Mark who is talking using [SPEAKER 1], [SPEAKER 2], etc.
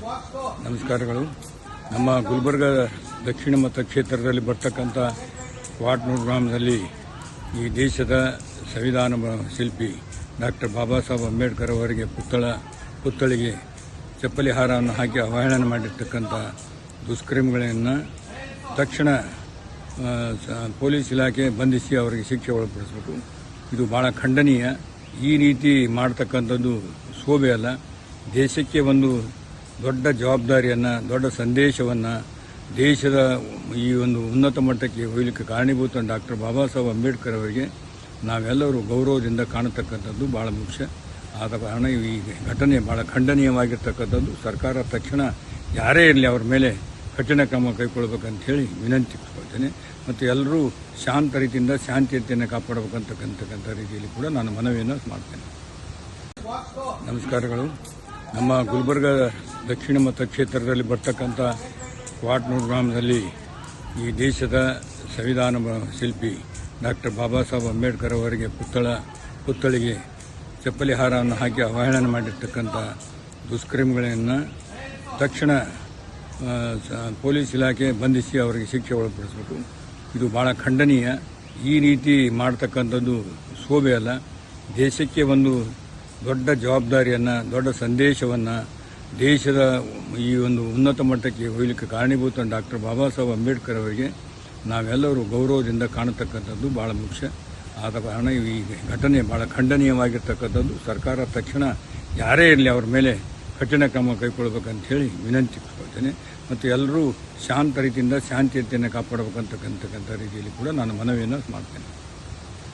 [SPEAKER 1] ನಮಸ್ಕಾರಗಳು. ನಮ್ಮ ಗುಲ್ಬರ್ಗ ದಕ್ಷಿಣ ಮತಕ್ಷೇತ್ರದಲ್ಲಿ ಬರ್ತಕ್ಕಂಥ ವಾಟ್ನೂರು ಗ್ರಾಮದಲ್ಲಿ ಈ ದೇಶದ ಸಂವಿಧಾನ ಶಿಲ್ಪಿ ಡಾಕ್ಟರ್ ಬಾಬಾ ಸಾಹೇಬ್ ಅಂಬೇಡ್ಕರ್ ಅವರಿಗೆ ಪುತ್ಥಳಿಗೆ ಚಪ್ಪಲಿ ಹಾರವನ್ನು ಹಾಕಿ ಅವಹೇಳನ ಮಾಡಿರ್ತಕ್ಕಂಥ ದುಷ್ಕರ್ಮಿಗಳನ್ನು ತಕ್ಷಣ ಪೊಲೀಸ್ ಇಲಾಖೆ ಬಂಧಿಸಿ ಅವರಿಗೆ ಶಿಕ್ಷೆ ಒಳಪಡಿಸಬೇಕು. ಇದು ಭಾಳ ಖಂಡನೀಯ. ಈ ರೀತಿ ಮಾಡ್ತಕ್ಕಂಥದ್ದು ಶೋಭೆ ಅಲ್ಲ. ದೇಶಕ್ಕೆ ಒಂದು ದೊಡ್ಡ ಜವಾಬ್ದಾರಿಯನ್ನು, ದೊಡ್ಡ ಸಂದೇಶವನ್ನು ದೇಶದ ಈ ಒಂದು ಉನ್ನತ ಮಟ್ಟಕ್ಕೆ ಒಯ್ಯಲಿಕ್ಕೆ ಕಾರಣೀಭೂತ ಡಾಕ್ಟರ್ ಬಾಬಾ ಸಾಹೇಬ್ ಅಂಬೇಡ್ಕರ್ ಅವರಿಗೆ ನಾವೆಲ್ಲರೂ ಗೌರವದಿಂದ ಕಾಣತಕ್ಕಂಥದ್ದು ಭಾಳ ಮುಖ್ಯ. ಆದ ಕಾರಣ ಈ ಘಟನೆ ಭಾಳ ಖಂಡನೀಯವಾಗಿರ್ತಕ್ಕಂಥದ್ದು. ಸರ್ಕಾರ ತಕ್ಷಣ ಯಾರೇ ಇರಲಿ ಅವರ ಮೇಲೆ ಕಠಿಣ ಕ್ರಮ ಕೈಗೊಳ್ಳಬೇಕಂತ ಹೇಳಿ ವಿನಂತಿಸ್ಕೊಳ್ತೇನೆ. ಮತ್ತು ಎಲ್ಲರೂ ಶಾಂತ ರೀತಿಯಿಂದ ಶಾಂತಿಯುತೆಯನ್ನು ಕಾಪಾಡಬೇಕಂತಕ್ಕಂಥ ರೀತಿಯಲ್ಲಿ ಕೂಡ ನಾನು ಮನವಿಯನ್ನು ಮಾಡ್ತೇನೆ. ನಮಸ್ಕಾರಗಳು. ನಮ್ಮ ಗುಲ್ಬರ್ಗ ದಕ್ಷಿಣ ಮತಕ್ಷೇತ್ರದಲ್ಲಿ ಬರ್ತಕ್ಕಂಥ ವಾಟ್ನೂರು ಗ್ರಾಮದಲ್ಲಿ ಈ ದೇಶದ ಸಂವಿಧಾನ ಶಿಲ್ಪಿ ಡಾಕ್ಟರ್ ಬಾಬಾ ಸಾಹೇಬ್ ಅಂಬೇಡ್ಕರ್ ಅವರಿಗೆ ಪುತ್ಥಳಿಗೆ ಚಪ್ಪಲಿ ಹಾರವನ್ನು ಹಾಕಿ ಅವಹೇಳನ ಮಾಡಿರ್ತಕ್ಕಂಥ ದುಷ್ಕರ್ಮಿಗಳನ್ನು ತಕ್ಷಣ ಪೊಲೀಸ್ ಇಲಾಖೆ ಬಂಧಿಸಿ ಅವರಿಗೆ ಶಿಕ್ಷೆ ಒಳಪಡಿಸಬೇಕು. ಇದು ಭಾಳ ಖಂಡನೀಯ. ಈ ರೀತಿ ಮಾಡ್ತಕ್ಕಂಥದ್ದು ಶೋಭೆ ಅಲ್ಲ. ದೇಶಕ್ಕೆ ಒಂದು ದೊಡ್ಡ ಜವಾಬ್ದಾರಿಯನ್ನು, ದೊಡ್ಡ ಸಂದೇಶವನ್ನು ದೇಶದ ಈ ಒಂದು ಉನ್ನತ ಮಟ್ಟಕ್ಕೆ ಒಯ್ಯಲಿಕ್ಕೆ ಕಾರಣೀಭೂತ ಡಾಕ್ಟರ್ ಬಾಬಾ ಸಾಹೇಬ್ ಅಂಬೇಡ್ಕರ್ ಅವರಿಗೆ ನಾವೆಲ್ಲರೂ ಗೌರವದಿಂದ ಕಾಣತಕ್ಕಂಥದ್ದು ಭಾಳ ಮುಖ್ಯ. ಆದ ಕಾರಣ ಈ ಘಟನೆ ಭಾಳ ಖಂಡನೀಯವಾಗಿರ್ತಕ್ಕಂಥದ್ದು. ಸರ್ಕಾರ ತಕ್ಷಣ ಯಾರೇ ಇರಲಿ ಅವರ ಮೇಲೆ ಕಠಿಣ ಕ್ರಮ ಕೈಗೊಳ್ಳಬೇಕಂತ ಹೇಳಿ ವಿನಂತಿಸ್ಕೊಳ್ತೇನೆ. ಮತ್ತು ಎಲ್ಲರೂ ಶಾಂತ ರೀತಿಯಿಂದ ಶಾಂತಿಯುತೆಯನ್ನು ಕಾಪಾಡಬೇಕಂತಕ್ಕಂಥ ರೀತಿಯಲ್ಲಿ ಕೂಡ ನಾನು ಮನವಿಯನ್ನು ಮಾಡ್ತೇನೆ.